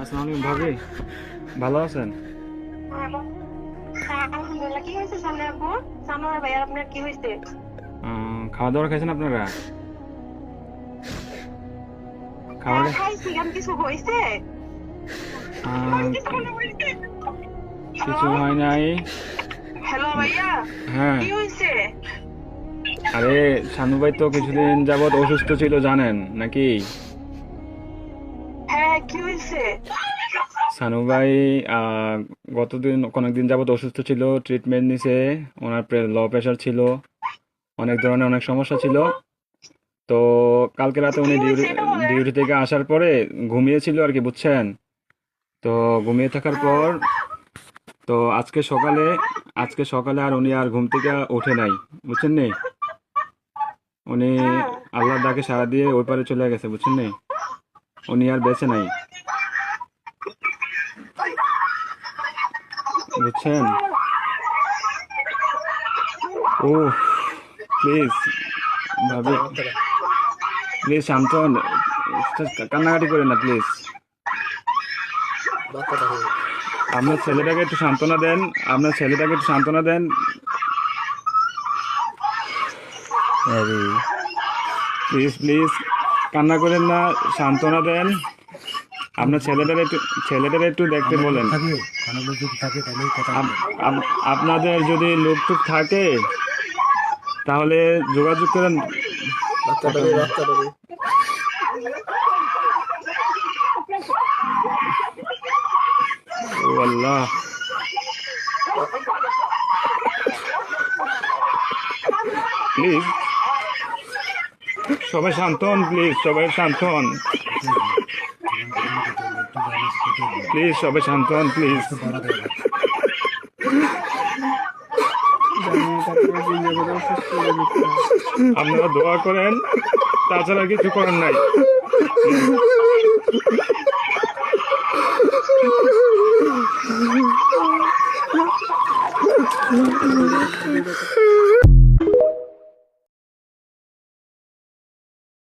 আসসালামু আলাইকুম ভাবি, ভালো আছেন? আলহামদুলিল্লাহ। কি হয়েছে সামনে আপু? সানোয়ার ভাই, আপনার কি হয়েছে? খাওয়া দাওয়া খাইছেন আপনারা? খাবার হ্যাঁ, খাইছি। আমি কিছু হয়েছে? কিছু হয় নাই। হ্যালো ভাইয়া, হ্যাঁ, কি হয়েছে? আরে শানু ভাই তো কিছুদিন যাবৎ অসুস্থ ছিল জানেন নাকি? হ্যাঁ, কি হয়েছে? শানু ভাই অনেকদিন যাবৎ অসুস্থ ছিল, ট্রিটমেন্ট নিছে। ওনার লো প্রেশার ছিল, অনেক ধরনের অনেক সমস্যা ছিল। তো কালকে রাতে কি উনি হয়েছে এটা বলেন। ডিউটি থেকে আসার পরে ঘুমিয়েছিল আর কি, বুঝছেন? তো ঘুমিয়ে থাকার হ্যাঁ। পর তো আজকে সকালে আর উনি আর ঘুম থেকে ওঠে নাই, বুঝছেন নি? উনি হ্যাঁ। আল্লাহর ডাকে সাড়া দিয়ে ওই পারে চলে গেছে, বুঝছেন নি? উনি আর বেঁচে নাই, বুঝছেন? ও প্লিজ ভাবি, প্লিজ শান্ত হন, কান্নাকাটি করেন না প্লিজ। আপনার ছেলেটাকে একটু সান্ত্বনা দেন, আপনার ছেলেটাকে একটু সান্ত্বনা দেন। আরে প্লিজ প্লিজ কান্না করেন না, সান্ত্বনা দেন। আপনার ছেলেটারে একটু দেখতে আমার লোক বলেন। থাকে, কোনো লোক যদি থাকে তাহলে কথা বলেন। আপনাদের যদি লোকটুক থাকে তাহলে যোগাযোগ করেন। কথা বলেন। ও আল্লাহ, প্লিজ সবাই শান্ত হন, প্লিজ সবাই শান্ত হন, প্লিজ সবাই শান্ত হন, প্লিজ। আপনারা দোয়া করেন, তাছাড়া কিছু করার নাই।